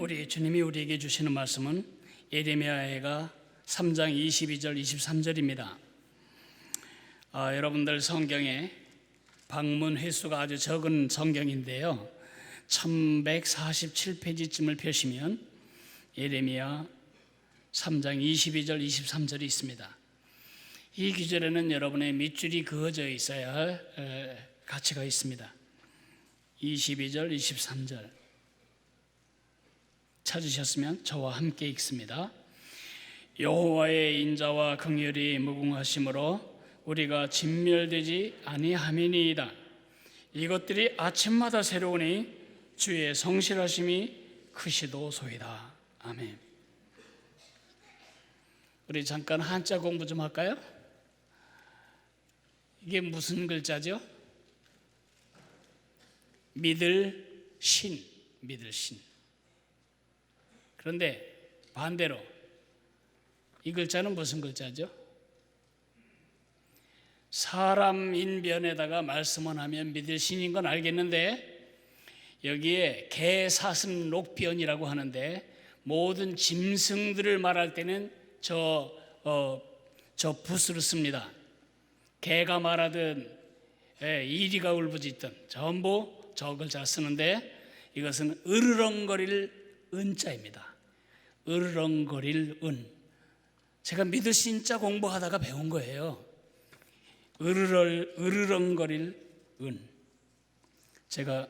우리 주님이 우리에게 주시는 말씀은 예레미야가 3장 22절 23절입니다. 여러분들 성경에 방문 횟수가 아주 적은 성경인데요, 1147페이지쯤을 펴시면 예레미야 3장 22절 23절이 있습니다. 이 구절에는 여러분의 밑줄이 그어져 있어야 할 가치가 있습니다. 22절 23절 찾으셨으면 저와 함께 읽습니다. 여호와의 인자와 긍휼이 무궁하심으로 우리가 진멸되지 아니함이니이다. 이것들이 아침마다 새로우니 주의 성실하심이 크시도소이다. 아멘. 우리 잠깐 한자 공부 좀 할까요? 이게 무슨 글자죠? 믿을 신, 믿을 신. 그런데 반대로 이 글자는 무슨 글자죠? 사람 인변에다가 말씀을 하면 믿을 신인 건 알겠는데, 여기에 개사슴 녹변이라고 하는데 모든 짐승들을 말할 때는 저 붓으로 씁니다. 개가 말하든 이리가 울부짖든 전부 저 글자 쓰는데, 이것은 으르렁거릴 은자입니다. 으르렁거릴 은. 제가 믿을 신자 공부하다가 배운 거예요. 으르렁거릴 은. 제가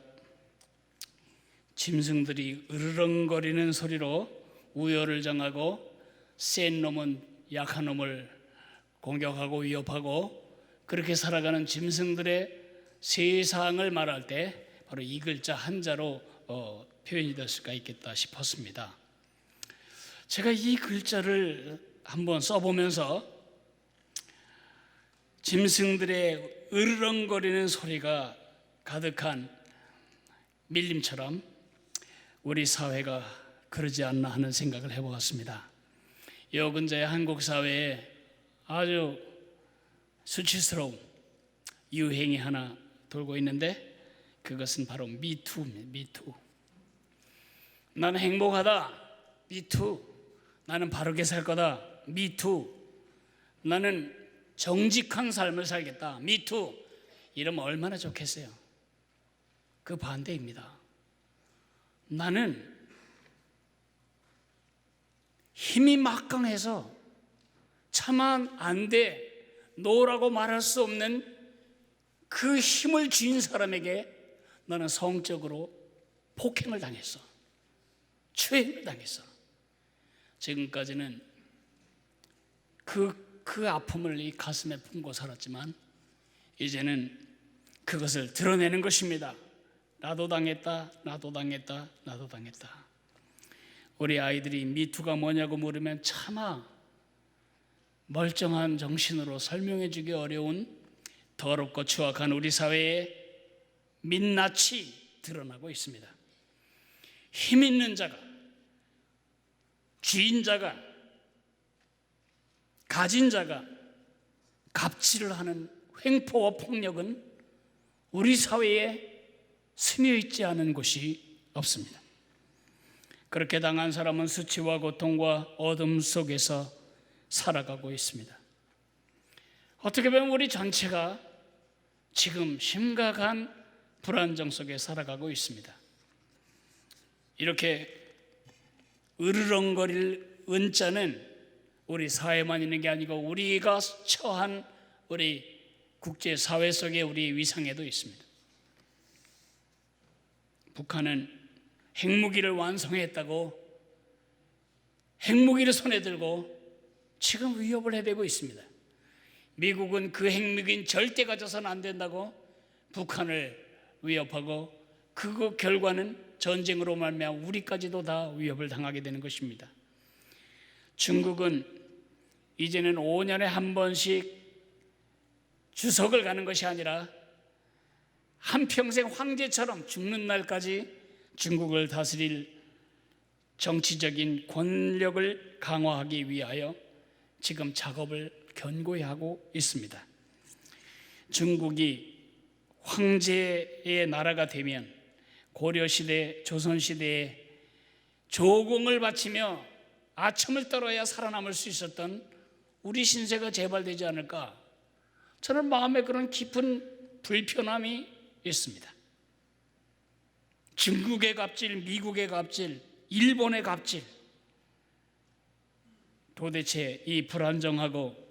짐승들이 으르렁거리는 소리로 우열을 정하고 센 놈은 약한 놈을 공격하고 위협하고 그렇게 살아가는 짐승들의 세상을 말할 때 바로 이 글자 한자로 표현이 될 수가 있겠다 싶었습니다. 제가 이 글자를 한번 써보면서 짐승들의 으르렁거리는 소리가 가득한 밀림처럼 우리 사회가 그러지 않나 하는 생각을 해보았습니다. 요 근처에 한국 사회에 아주 수치스러운 유행이 하나 돌고 있는데, 그것은 바로 미투입니다. 미투. 나는 행복하다. 미투. 나는 바르게 살 거다. 미투. 나는 정직한 삶을 살겠다. 미투. 이러면 얼마나 좋겠어요. 그 반대입니다. 나는 힘이 막강해서 차마 안 돼, 노라고 말할 수 없는 그 힘을 쥔 사람에게 나는 성적으로 폭행을 당했어. 추행을 당했어. 지금까지는 그 아픔을 이 가슴에 품고 살았지만 이제는 그것을 드러내는 것입니다. 나도 당했다, 나도 당했다, 나도 당했다. 우리 아이들이 미투가 뭐냐고 물으면 차마 멀쩡한 정신으로 설명해 주기 어려운 더럽고 추악한 우리 사회의 민낯이 드러나고 있습니다. 힘 있는 자가, 쥐인 자가, 가진 자가 갑질을 하는 횡포와 폭력은 우리 사회에 스며 있지 않은 곳이 없습니다. 그렇게 당한 사람은 수치와 고통과 어둠 속에서 살아가고 있습니다. 어떻게 보면 우리 전체가 지금 심각한 불안정 속에 살아가고 있습니다. 이렇게 으르렁거릴 은자는 우리 사회만 있는 게 아니고 우리가 처한 우리 국제사회 속의 우리 위상에도 있습니다. 북한은 핵무기를 완성했다고 핵무기를 손에 들고 지금 위협을 해대고 있습니다. 미국은 그 핵무기는 절대 가져서는 안 된다고 북한을 위협하고, 그 결과는 전쟁으로 말미암아 우리까지도 다 위협을 당하게 되는 것입니다. 중국은 이제는 5년에 한 번씩 주석을 가는 것이 아니라 한평생 황제처럼 죽는 날까지 중국을 다스릴 정치적인 권력을 강화하기 위하여 지금 작업을 견고히 하고 있습니다. 중국이 황제의 나라가 되면 고려시대, 조선시대에 조공을 바치며 아첨을 떨어야 살아남을 수 있었던 우리 신세가 재발되지 않을까, 저는 마음에 그런 깊은 불편함이 있습니다. 중국의 갑질, 미국의 갑질, 일본의 갑질, 도대체 이 불안정하고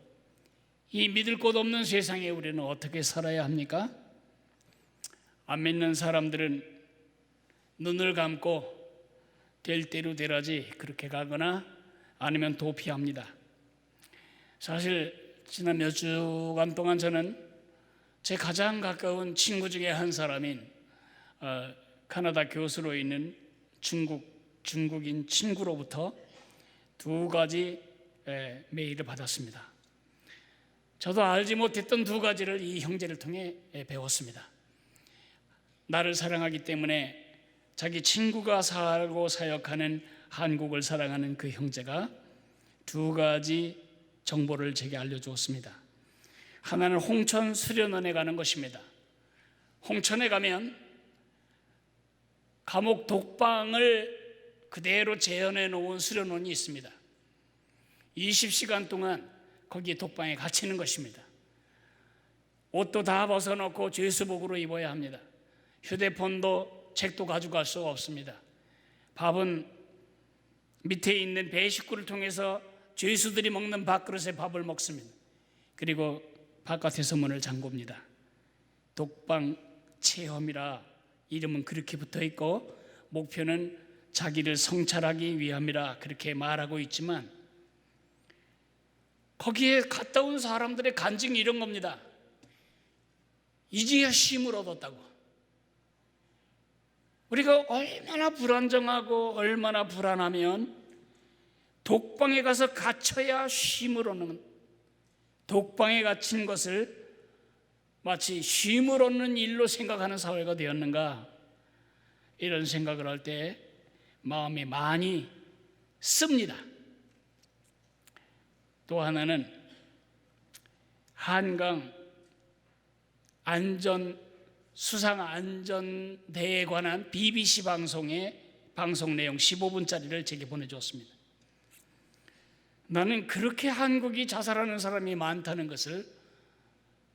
이 믿을 곳 없는 세상에 우리는 어떻게 살아야 합니까? 안 믿는 사람들은 눈을 감고 될 대로 되라지 그렇게 가거나 아니면 도피합니다. 사실 지난 몇 주간 동안 저는 제 가장 가까운 친구 중에 한 사람인 캐나다 교수로 있는 중국인 친구로부터 두 가지 메일을 받았습니다. 저도 알지 못했던 두 가지를 이 형제를 통해 배웠습니다. 나를 사랑하기 때문에 자기 친구가 살고 사역하는 한국을 사랑하는 그 형제가 두 가지 정보를 제게 알려주었습니다. 하나는 홍천 수련원에 가는 것입니다. 홍천에 가면 감옥 독방을 그대로 재현해 놓은 수련원이 있습니다. 20시간 동안 거기에 독방에 갇히는 것입니다. 옷도 다 벗어놓고 죄수복으로 입어야 합니다. 휴대폰도 책도 가져갈 수가 없습니다. 밥은 밑에 있는 배 식구를 통해서 죄수들이 먹는 밥그릇에 밥을 먹습니다. 그리고 바깥에서 문을 잠굽니다. 독방 체험이라 이름은 그렇게 붙어 있고 목표는 자기를 성찰하기 위함이라 그렇게 말하고 있지만, 거기에 갔다 온 사람들의 간증이 이런 겁니다. 이제야 쉼을 얻었다고. 우리가 얼마나 불안정하고 얼마나 불안하면 독방에 가서 갇혀야 쉼을 얻는, 독방에 갇힌 것을 마치 쉼을 얻는 일로 생각하는 사회가 되었는가, 이런 생각을 할 때 마음이 많이 씁니다. 또 하나는 한강 수상안전대에 관한 BBC 방송의 방송 내용 15분짜리를 제게 보내줬습니다. 나는 그렇게 한국이 자살하는 사람이 많다는 것을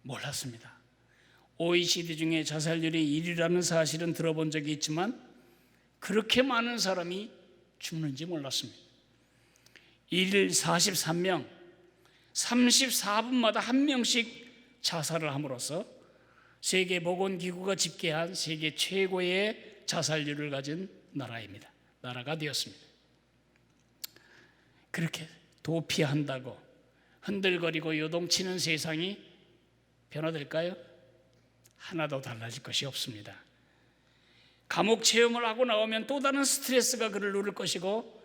몰랐습니다. OECD 중에 자살률이 1위라는 사실은 들어본 적이 있지만 그렇게 많은 사람이 죽는지 몰랐습니다. 1일 43명, 34분마다 한 명씩 자살을 함으로써 세계보건기구가 집계한 세계 최고의 자살률을 가진 나라가 되었습니다. 그렇게 도피한다고 흔들거리고 요동치는 세상이 변화될까요? 하나도 달라질 것이 없습니다. 감옥 체험을 하고 나오면 또 다른 스트레스가 그를 누를 것이고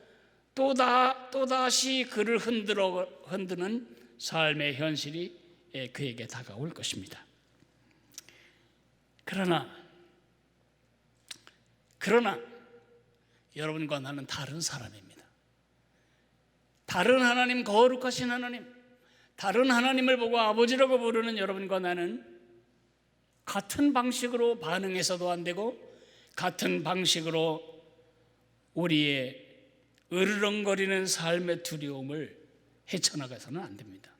또다시 그를 흔드는 삶의 현실이 그에게 다가올 것입니다. 그러나 여러분과 나는 다른 사람입니다. 다른 하나님, 거룩하신 하나님, 다른 하나님을 보고 아버지라고 부르는 여러분과 나는 같은 방식으로 반응해서도 안 되고 같은 방식으로 우리의 으르렁거리는 삶의 두려움을 헤쳐나가서는 안 됩니다.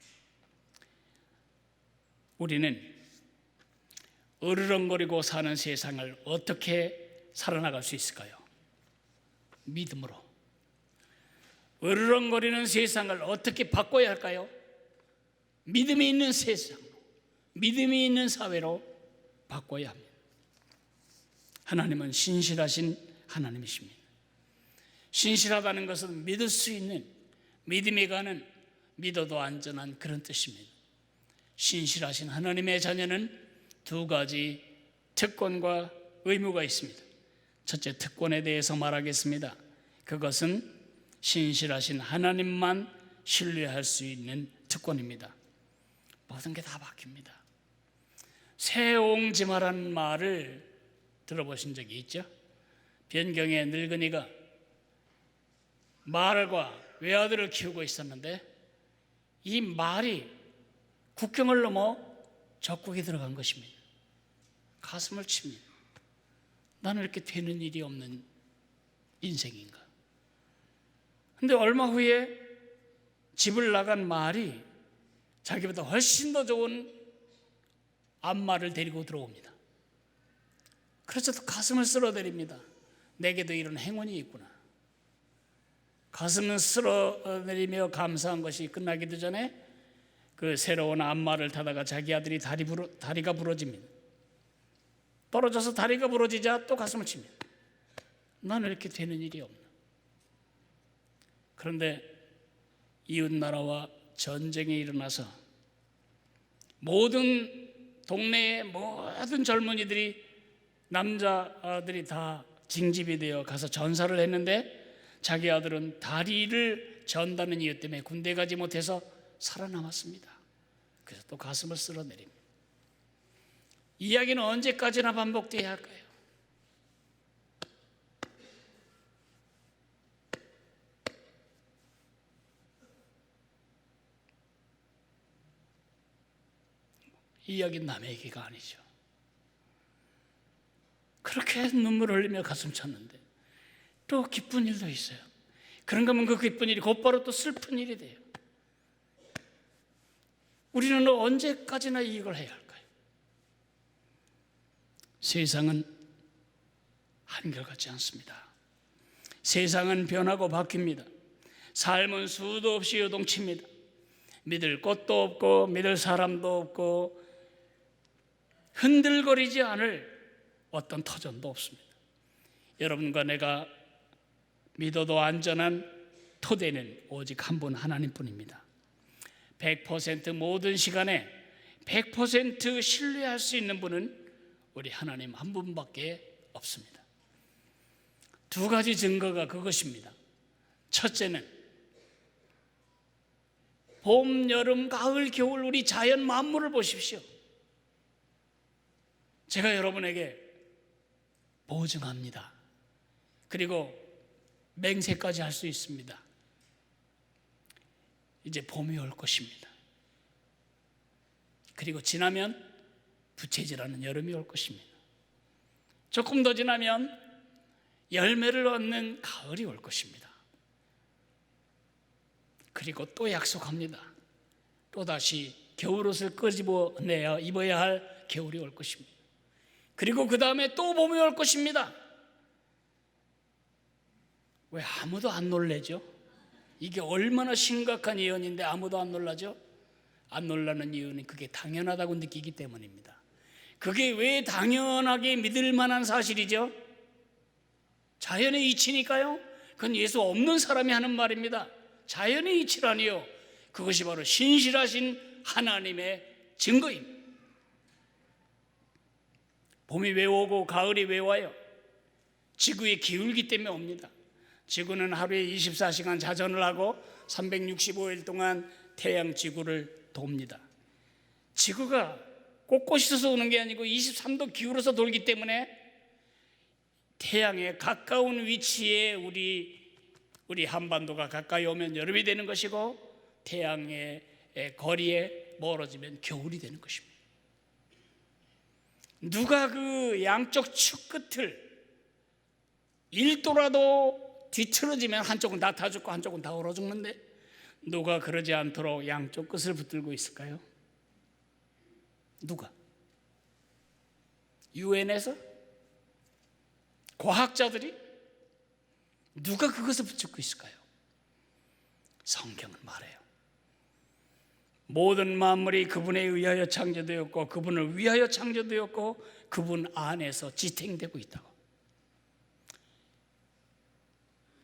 우리는 으르렁거리고 사는 세상을 어떻게 살아나갈 수 있을까요? 믿음으로. 으르렁거리는 세상을 어떻게 바꿔야 할까요? 믿음이 있는 세상, 믿음이 있는 사회로 바꿔야 합니다. 하나님은 신실하신 하나님이십니다. 신실하다는 것은 믿을 수 있는, 믿음이 가는, 믿어도 안전한 그런 뜻입니다. 신실하신 하나님의 자녀는 두 가지 특권과 의무가 있습니다. 첫째, 특권에 대해서 말하겠습니다. 그것은 신실하신 하나님만 신뢰할 수 있는 특권입니다. 모든 게 다 바뀝니다. 새옹지마라는 말을 들어보신 적이 있죠? 변경의 늙은이가 말과 외아들을 키우고 있었는데 이 말이 국경을 넘어 적국에 들어간 것입니다. 가슴을 칩니다. 나는 이렇게 되는 일이 없는 인생인가? 근데 얼마 후에 집을 나간 말이 자기보다 훨씬 더 좋은 암말을 데리고 들어옵니다. 그래서 또 가슴을 쓸어내립니다. 내게도 이런 행운이 있구나. 가슴을 쓸어내리며 감사한 것이 끝나기도 전에 그 새로운 암말을 타다가 자기 아들이 다리가 부러집니다. 떨어져서 다리가 부러지자 또 가슴을 칩니다. 나는 이렇게 되는 일이 없나. 그런데 이웃나라와 전쟁이 일어나서 모든 동네의 모든 젊은이들이, 남자들이 다 징집이 되어 가서 전사를 했는데 자기 아들은 다리를 전다는 이유 때문에 군대 가지 못해서 살아남았습니다. 그래서 또 가슴을 쓸어내립니다. 이야기는 언제까지나 반복돼야 할까요? 이 이야기는 남의 얘기가 아니죠. 그렇게 눈물 흘리며 가슴 쳤는데 또 기쁜 일도 있어요. 그런가 하면 그 기쁜 일이 곧바로 또 슬픈 일이 돼요. 우리는 언제까지나 이걸 해야 할까요? 세상은 한결같지 않습니다. 세상은 변하고 바뀝니다. 삶은 수도 없이 요동칩니다. 믿을 것도 없고 믿을 사람도 없고 흔들거리지 않을 어떤 터전도 없습니다. 여러분과 내가 믿어도 안전한 토대는 오직 한 분 하나님뿐입니다. 100% 모든 시간에 100% 신뢰할 수 있는 분은 우리 하나님 한 분밖에 없습니다. 두 가지 증거가 그것입니다. 첫째는 봄, 여름, 가을, 겨울 우리 자연 만물을 보십시오. 제가 여러분에게 보증합니다. 그리고 맹세까지 할 수 있습니다. 이제 봄이 올 것입니다. 그리고 지나면 부채질하는 여름이 올 것입니다. 조금 더 지나면 열매를 얻는 가을이 올 것입니다. 그리고 또 약속합니다. 또다시 겨울옷을 끄집어내야 입어야 할 겨울이 올 것입니다. 그리고 그 다음에 또 봄이 올 것입니다. 왜 아무도 안 놀래죠? 이게 얼마나 심각한 예언인데 아무도 안 놀라죠? 안 놀라는 이유는 그게 당연하다고 느끼기 때문입니다. 그게 왜 당연하게 믿을 만한 사실이죠? 자연의 이치니까요. 그건 예수 없는 사람이 하는 말입니다. 자연의 이치라니요. 그것이 바로 신실하신 하나님의 증거입니다. 봄이 왜 오고 가을이 왜 와요? 지구의 기울기 때문에 옵니다. 지구는 하루에 24시간 자전을 하고 365일 동안 태양 지구를 돕니다. 지구가 꼿꼿이 오는 게 아니고 23도 기울어서 돌기 때문에 태양에 가까운 위치에 우리 한반도가 가까이 오면 여름이 되는 것이고 태양의 거리에 멀어지면 겨울이 되는 것입니다. 누가 그 양쪽 축 끝을 1도라도 뒤틀어지면 한쪽은 다 타 죽고 한쪽은 다 얼어 죽는데 누가 그러지 않도록 양쪽 끝을 붙들고 있을까요? 누가? 유엔에서? 과학자들이? 누가 그것을 붙잡고 있을까요? 성경은 말해요. 모든 만물이 그분에 의하여 창조되었고 그분을 위하여 창조되었고 그분 안에서 지탱되고 있다고.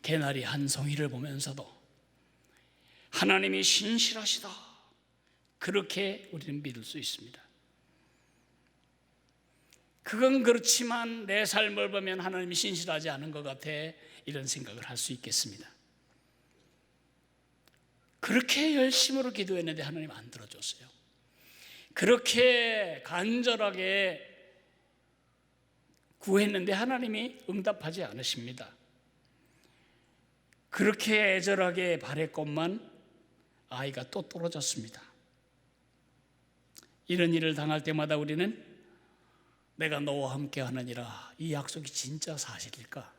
개나리 한 송이를 보면서도 하나님이 신실하시다, 그렇게 우리는 믿을 수 있습니다. 그건 그렇지만 내 삶을 보면 하나님이 신실하지 않은 것 같아, 이런 생각을 할 수 있겠습니다. 그렇게 열심으로 기도했는데 하나님 안 들어줬어요. 그렇게 간절하게 구했는데 하나님이 응답하지 않으십니다. 그렇게 애절하게 바랬건만 아이가 또 떨어졌습니다. 이런 일을 당할 때마다 우리는 내가 너와 함께 하느니라, 이 약속이 진짜 사실일까?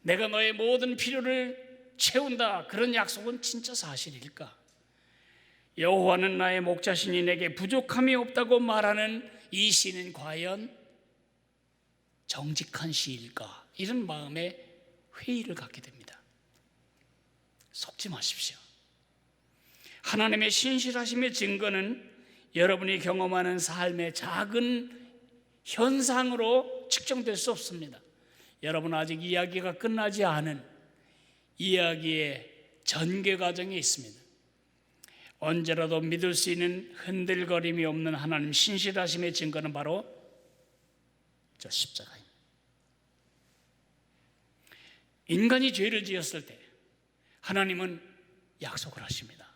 내가 너의 모든 필요를 채운다, 그런 약속은 진짜 사실일까? 여호와는 나의 목자시니 내게 부족함이 없다고 말하는 이 시는 과연 정직한 시일까? 이런 마음에 회의를 갖게 됩니다. 속지 마십시오. 하나님의 신실하심의 증거는 여러분이 경험하는 삶의 작은 현상으로 측정될 수 없습니다. 여러분, 아직 이야기가 끝나지 않은 이야기의 전개 과정에 있습니다. 언제라도 믿을 수 있는 흔들거림이 없는 하나님 신실하심의 증거는 바로 저 십자가입니다. 인간이 죄를 지었을 때 하나님은 약속을 하십니다.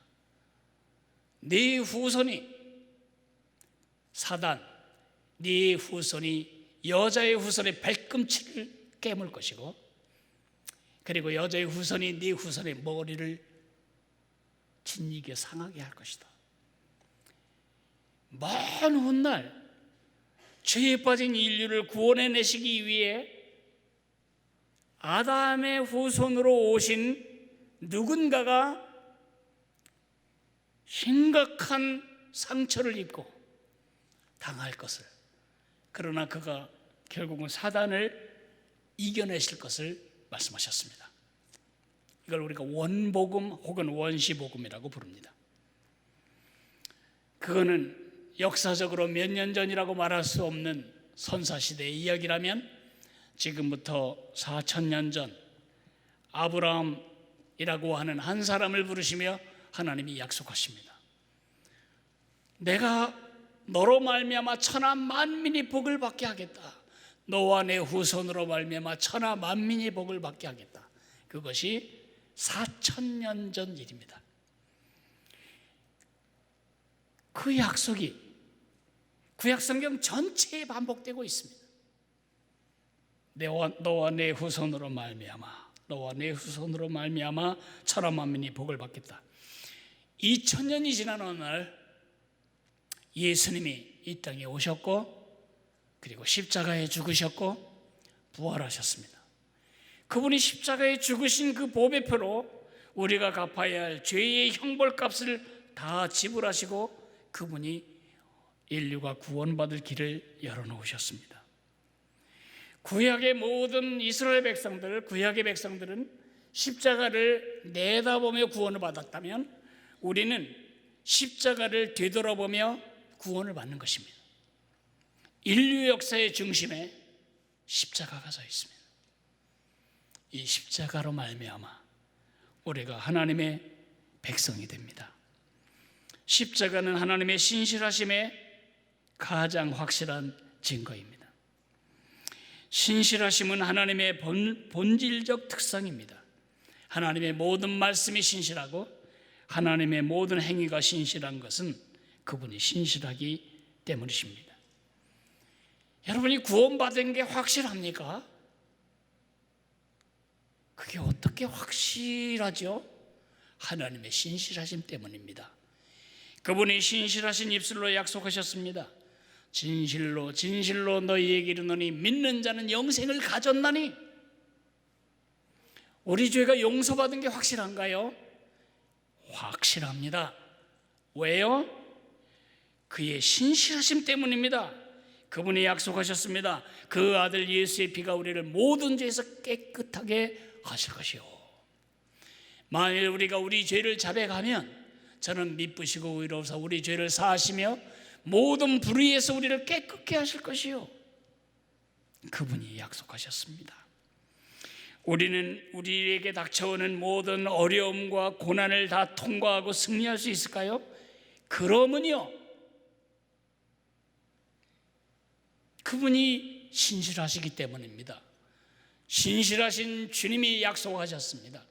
네 후손이, 사단, 네 후손이 여자의 후손의 발꿈치를 깨물 것이고, 그리고 여자의 후손이 네 후손의 머리를 짓이겨 상하게 할 것이다. 먼 훗날 죄에 빠진 인류를 구원해내시기 위해 아담의 후손으로 오신 누군가가 심각한 상처를 입고 당할 것을, 그러나 그가 결국은 사단을 이겨내실 것을 말씀하셨습니다. 이걸 우리가 원복음 혹은 원시복음이라고 부릅니다. 그거는 역사적으로 몇 년 전이라고 말할 수 없는 선사시대의 이야기라면 지금부터 4,000년 전 아브라함이라고 하는 한 사람을 부르시며 하나님이 약속하십니다. 내가 너로 말미암아 천하 만민이 복을 받게 하겠다. 너와 내 후손으로 말미암아 천하 만민이 복을 받게 하겠다. 그것이 4,000년 전 일입니다. 그 약속이 구약성경 전체에 반복되고 있습니다. 너와 내 후손으로 말미암아, 너와 내 후손으로 말미암아 천하 만민이 복을 받겠다. 2000년이 지난 어느 날 예수님이 이 땅에 오셨고, 그리고 십자가에 죽으셨고 부활하셨습니다. 그분이 십자가에 죽으신 그 보배표로 우리가 갚아야 할 죄의 형벌값을 다 지불하시고 그분이 인류가 구원받을 길을 열어놓으셨습니다. 구약의 모든 이스라엘 백성들, 구약의 백성들은 십자가를 내다보며 구원을 받았다면 우리는 십자가를 되돌아보며 구원을 받는 것입니다. 인류 역사의 중심에 십자가가 서 있습니다. 이 십자가로 말미암아 우리가 하나님의 백성이 됩니다. 십자가는 하나님의 신실하심의 가장 확실한 증거입니다. 신실하심은 하나님의 본질적 특성입니다. 하나님의 모든 말씀이 신실하고 하나님의 모든 행위가 신실한 것은 그분이 신실하기 때문이십니다. 여러분이 구원받은 게 확실합니까? 그게 어떻게 확실하죠? 하나님의 신실하심 때문입니다. 그분이 신실하신 입술로 약속하셨습니다. 진실로 진실로 너희에게 이르노니 믿는 자는 영생을 가졌나니. 우리 죄가 용서받은 게 확실한가요? 확실합니다. 왜요? 그의 신실하심 때문입니다. 그분이 약속하셨습니다. 그 아들 예수의 피가 우리를 모든 죄에서 깨끗하게 하실 것이요. 만일 우리가 우리 죄를 자백하면 저는 미쁘시고 의로우사 우리 죄를 사하시며 모든 불의에서 우리를 깨끗게 하실 것이요. 그분이 약속하셨습니다. 우리는 우리에게 닥쳐오는 모든 어려움과 고난을 다 통과하고 승리할 수 있을까요? 그러면요, 그분이 신실하시기 때문입니다. 신실하신 주님이 약속하셨습니다.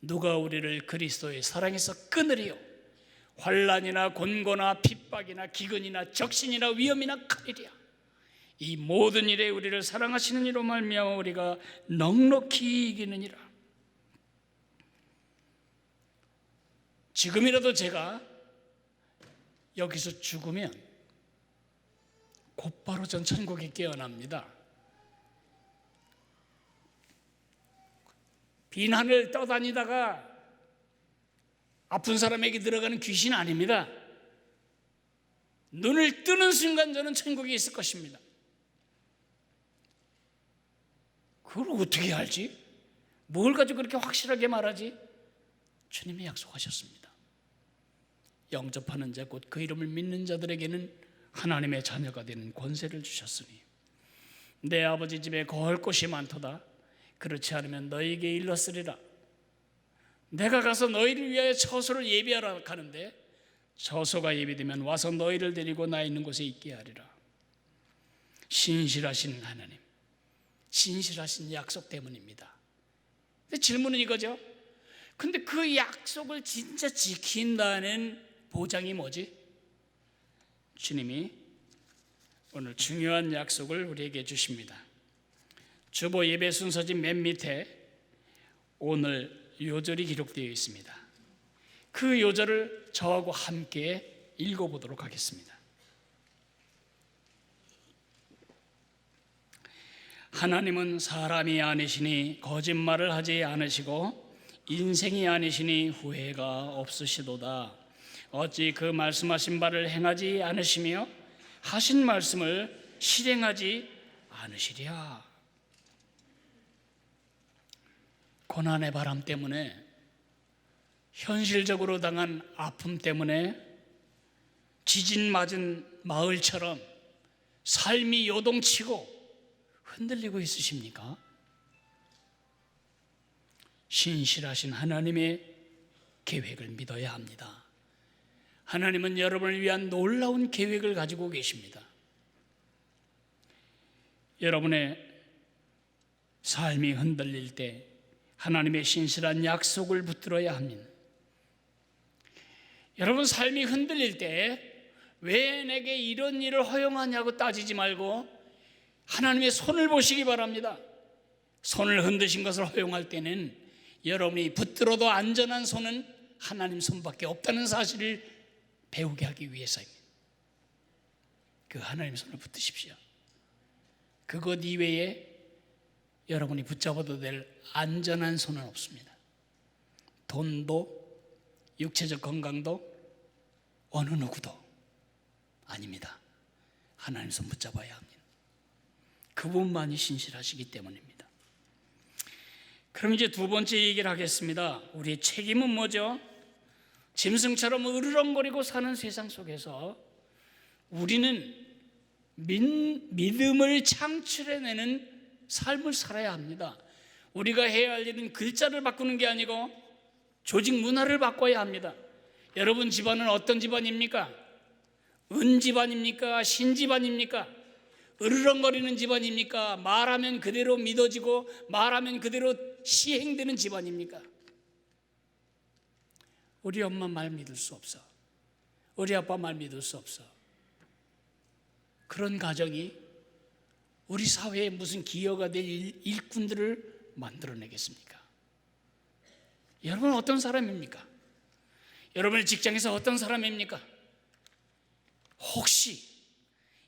누가 우리를 그리스도의 사랑에서 끊으리요? 환난이나 곤고나 핍박이나 기근이나 적신이나 위험이나 칼이랴. 이 모든 일에 우리를 사랑하시는 이로 말미암아 우리가 넉넉히 이기느니라. 지금이라도 제가 여기서 죽으면 곧바로 전 천국에 깨어납니다. 빈 하늘 떠다니다가 아픈 사람에게 들어가는 귀신 아닙니다. 눈을 뜨는 순간 저는 천국에 있을 것입니다. 그걸 어떻게 알지? 뭘 가지고 그렇게 확실하게 말하지? 주님이 약속하셨습니다. 영접하는 자 곧 그 이름을 믿는 자들에게는 하나님의 자녀가 되는 권세를 주셨으니 내 아버지 집에 거할 곳이 많도다. 그렇지 않으면 너희에게 일렀으리라. 내가 가서 너희를 위하여 처소를 예비하러 가는데 처소가 예비되면 와서 너희를 데리고 나 있는 곳에 있게 하리라. 신실하신 하나님, 신실하신 약속 때문입니다. 근데 질문은 이거죠. 근데 그 약속을 진짜 지킨다는 보장이 뭐지? 주님이 오늘 중요한 약속을 우리에게 주십니다. 주보 예배 순서지 맨 밑에 오늘 요절이 기록되어 있습니다. 그 요절을 저하고 함께 읽어보도록 하겠습니다. 하나님은 사람이 아니시니 거짓말을 하지 않으시고 인생이 아니시니 후회가 없으시도다. 어찌 그 말씀하신 바를 행하지 않으시며 하신 말씀을 실행하지 않으시랴. 고난의 바람 때문에, 현실적으로 당한 아픔 때문에 지진 맞은 마을처럼 삶이 요동치고 흔들리고 있으십니까? 신실하신 하나님의 계획을 믿어야 합니다. 하나님은 여러분을 위한 놀라운 계획을 가지고 계십니다. 여러분의 삶이 흔들릴 때 하나님의 신실한 약속을 붙들어야 합니다. 여러분 삶이 흔들릴 때 왜 내게 이런 일을 허용하냐고 따지지 말고 하나님의 손을 보시기 바랍니다. 손을 흔드신 것을 허용할 때는 여러분이 붙들어도 안전한 손은 하나님 손밖에 없다는 사실을 배우게 하기 위해서입니다. 그 하나님 손을 붙드십시오. 그것 이외에 여러분이 붙잡아도 될 안전한 손은 없습니다. 돈도 육체적 건강도 어느 누구도 아닙니다. 하나님 손 붙잡아야 합니다. 그분만이 신실하시기 때문입니다. 그럼 이제 두 번째 얘기를 하겠습니다. 우리의 책임은 뭐죠? 짐승처럼 으르렁거리고 사는 세상 속에서 우리는 믿음을 창출해내는 삶을 살아야 합니다. 우리가 해야 할 일은 글자를 바꾸는 게 아니고 조직 문화를 바꿔야 합니다. 여러분 집안은 어떤 집안입니까? 은 집안입니까? 신 집안입니까? 으르렁거리는 집안입니까? 말하면 그대로 믿어지고 말하면 그대로 시행되는 집안입니까? 우리 엄마 말 믿을 수 없어. 우리 아빠 말 믿을 수 없어. 그런 가정이 우리 사회에 무슨 기여가 될 일꾼들을 만들어내겠습니까? 여러분은 어떤 사람입니까? 여러분의 직장에서 어떤 사람입니까? 혹시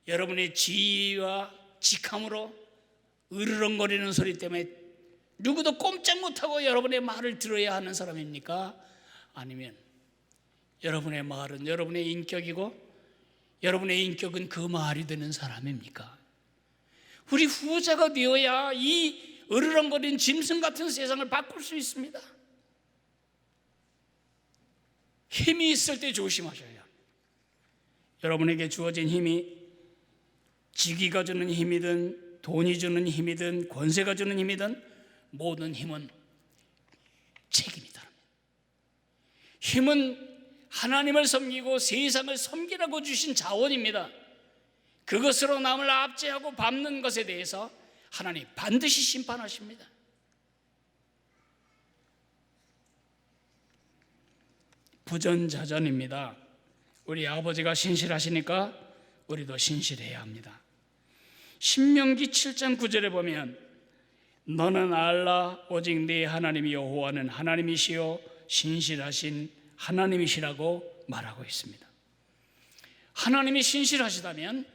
여러분의 지위와 직함으로 으르렁거리는 소리 때문에 누구도 꼼짝 못하고 여러분의 말을 들어야 하는 사람입니까? 아니면 여러분의 말은 여러분의 인격이고 여러분의 인격은 그 말이 되는 사람입니까? 우리 후자가 되어야 이 으르렁거리는 짐승 같은 세상을 바꿀 수 있습니다. 힘이 있을 때 조심하셔야 합니다. 여러분에게 주어진 힘이 직위가 주는 힘이든 돈이 주는 힘이든 권세가 주는 힘이든 모든 힘은 책임이 다릅니다. 힘은 하나님을 섬기고 세상을 섬기라고 주신 자원입니다. 그것으로 남을 압제하고 밟는 것에 대해서 하나님 반드시 심판하십니다. 부전자전입니다. 우리 아버지가 신실하시니까 우리도 신실해야 합니다. 신명기 7장 9절에 보면 너는 알라 오직 네 하나님 여호와는 하나님이시요 신실하신 하나님이시라고 말하고 있습니다. 하나님이 신실하시다면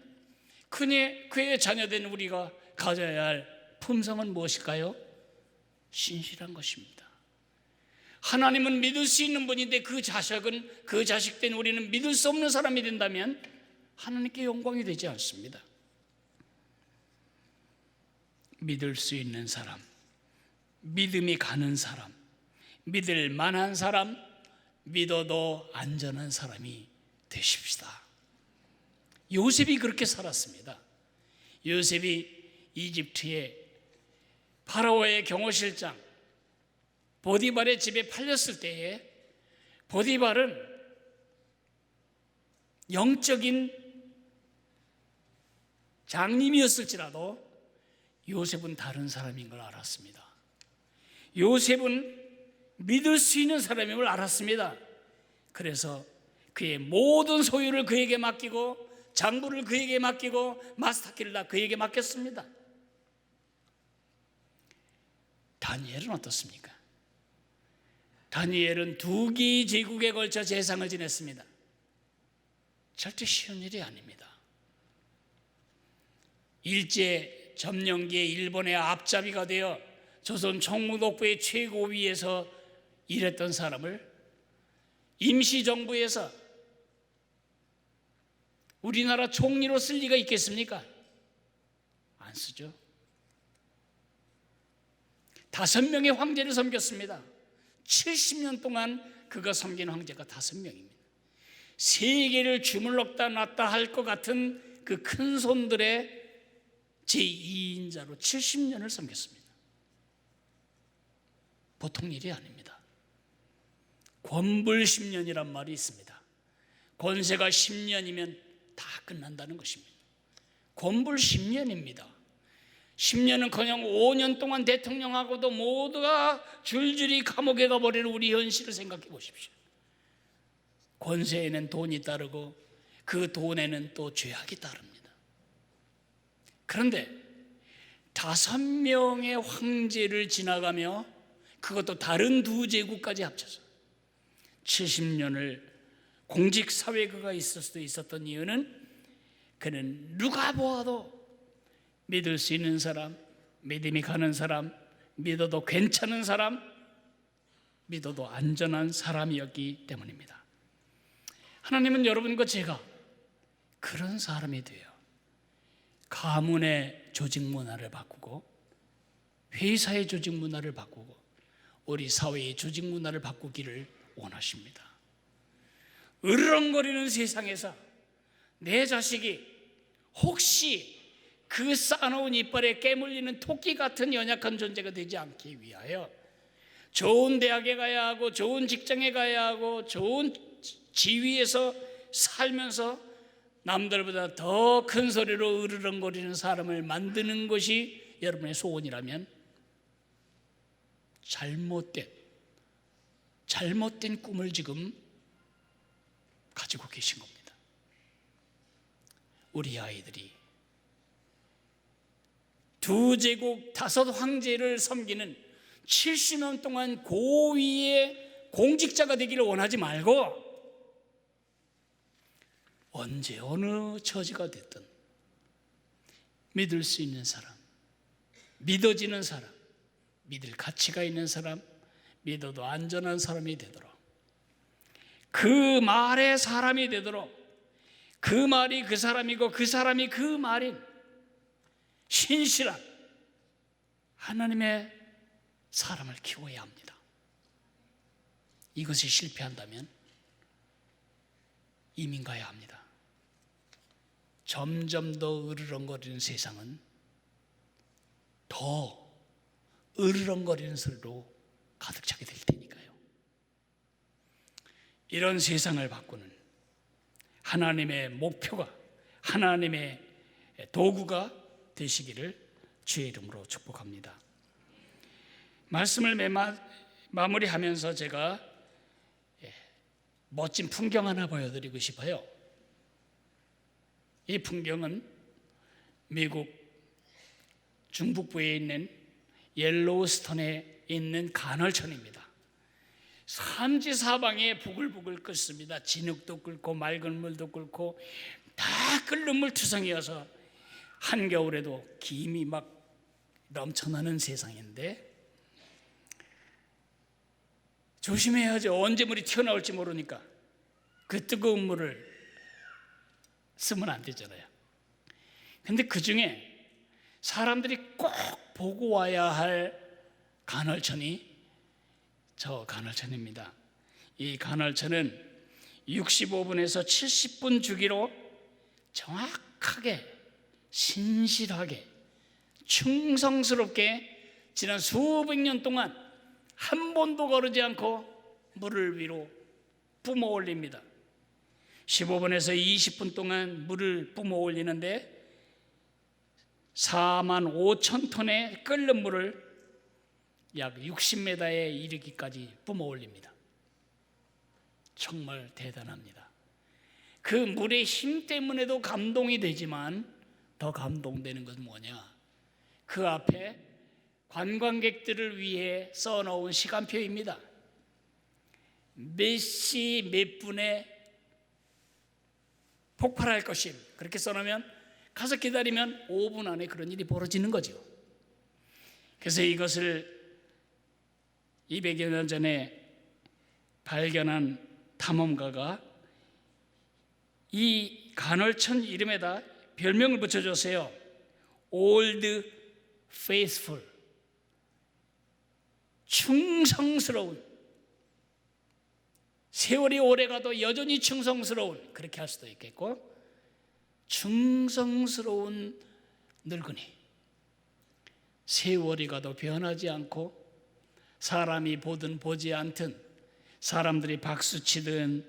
그의 자녀된 우리가 가져야 할 품성은 무엇일까요? 신실한 것입니다. 하나님은 믿을 수 있는 분인데 그 자식된 우리는 믿을 수 없는 사람이 된다면 하나님께 영광이 되지 않습니다. 믿을 수 있는 사람, 믿음이 가는 사람, 믿을 만한 사람, 믿어도 안전한 사람이 되십시다. 요셉이 그렇게 살았습니다. 요셉이 이집트의 파라오의 경호실장 보디발의 집에 팔렸을 때에 보디발은 영적인 장님이었을지라도 요셉은 다른 사람인 걸 알았습니다. 요셉은 믿을 수 있는 사람인 걸 알았습니다. 그래서 그의 모든 소유를 그에게 맡기고 장부를 그에게 맡기고 마스터키를 다 그에게 맡겼습니다. 다니엘은 어떻습니까? 다니엘은 2개의 제국에 걸쳐 재상을 지냈습니다. 절대 쉬운 일이 아닙니다. 일제 점령기에 일본의 앞잡이가 되어 조선 총무독부의 최고위에서 일했던 사람을 임시정부에서 우리나라 총리로 쓸 리가 있겠습니까? 안 쓰죠. 5명의 황제를 섬겼습니다. 70년 동안 그가 섬긴 황제가 5명입니다. 세계를 주물럭다 놨다 할 것 같은 그 큰 손들의 제2인자로 70년을 섬겼습니다. 보통 일이 아닙니다. 권불 10년이란 말이 있습니다. 권세가 10년이면 다 끝난다는 것입니다. 권불 10년입니다. 10년은커녕 5년 동안 대통령하고도 모두가 줄줄이 감옥에 가버리는 우리 현실을 생각해 보십시오. 권세에는 돈이 따르고 그 돈에는 또 죄악이 따릅니다. 그런데 5명의 황제를 지나가며 그것도 다른 2제국까지 합쳐서 70년을 공직사회가 있을 수도 있었던 이유는 그는 누가 보아도 믿을 수 있는 사람, 믿음이 가는 사람, 믿어도 괜찮은 사람, 믿어도 안전한 사람이었기 때문입니다. 하나님은 여러분과 제가 그런 사람이 돼요. 가문의 조직 문화를 바꾸고 회사의 조직 문화를 바꾸고 우리 사회의 조직 문화를 바꾸기를 원하십니다. 으르렁거리는 세상에서 내 자식이 혹시 그 싸놓은 이빨에 깨물리는 토끼 같은 연약한 존재가 되지 않기 위하여 좋은 대학에 가야 하고 좋은 직장에 가야 하고 좋은 지위에서 살면서 남들보다 더 큰 소리로 으르렁거리는 사람을 만드는 것이 여러분의 소원이라면 잘못된 꿈을 지금 가지고 계신 겁니다. 우리 아이들이 2제국 5 황제를 섬기는 70년 동안 고위의 공직자가 되기를 원하지 말고 언제 어느 처지가 됐든 믿을 수 있는 사람, 믿어지는 사람, 믿을 가치가 있는 사람, 믿어도 안전한 사람이 되도록, 그 말의 사람이 되도록, 그 말이 그 사람이고 그 사람이 그 말인 신실한 하나님의 사람을 키워야 합니다. 이것이 실패한다면 이민 가야 합니다. 점점 더 으르렁거리는 세상은 더 으르렁거리는 소리로 가득 차게 될 테니까요. 이런 세상을 바꾸는 하나님의 목표가, 하나님의 도구가 되시기를 주의 이름으로 축복합니다. 말씀을 마무리하면서 제가 멋진 풍경 하나 보여드리고 싶어요. 이 풍경은 미국 중북부에 있는 옐로우스톤에 있는 간헐천입니다. 삼지사방에 부글부글 끓습니다. 진흙도 끓고 맑은 물도 끓고 다 끓는 물 투성이어서 한겨울에도 김이 막 넘쳐나는 세상인데 조심해야죠. 언제 물이 튀어나올지 모르니까. 그 뜨거운 물을 쓰면 안 되잖아요. 근데 그 중에 사람들이 꼭 보고 와야 할 간헐천이 저 간헐천입니다. 이 간헐천은 65분에서 70분 주기로 정확하게, 신실하게, 충성스럽게 지난 수백 년 동안 한 번도 거르지 않고 물을 위로 뿜어 올립니다. 15분에서 20분 동안 물을 뿜어 올리는데 4만 5천 톤의 끓는 물을 약 60m에 이르기까지 뿜어 올립니다. 정말 대단합니다. 그 물의 힘 때문에도 감동이 되지만 더 감동되는 것은 뭐냐? 그 앞에 관광객들을 위해 써놓은 시간표입니다. 몇 시 몇 분에 폭발할 것임, 그렇게 써놓으면 가서 기다리면 5분 안에 그런 일이 벌어지는 거죠. 그래서 이것을 200여 년 전에 발견한 탐험가가 이 간헐천 이름에다 별명을 붙여줬어요. Old Faithful, 충성스러운, 세월이 오래가도 여전히 충성스러운, 그렇게 할 수도 있겠고, 충성스러운 늙은이, 세월이 가도 변하지 않고 사람이 보든 보지 않든 사람들이 박수치든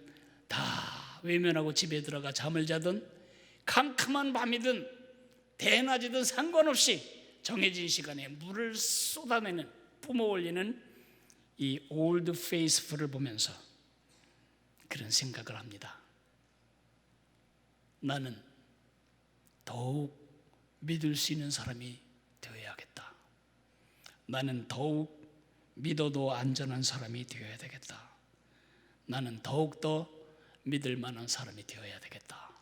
다 외면하고 집에 들어가 잠을 자든 캄캄한 밤이든 대낮이든 상관없이 정해진 시간에 물을 쏟아내는, 뿜어 올리는 이 올드 페이스풀을 보면서 그런 생각을 합니다. 나는 더욱 믿을 수 있는 사람이 되어야겠다. 나는 더욱 믿어도 안전한 사람이 되어야 되겠다. 나는 더욱더 믿을 만한 사람이 되어야 되겠다.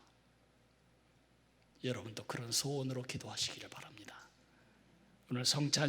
여러분도 그런 소원으로 기도하시기를 바랍니다. 오늘 성찬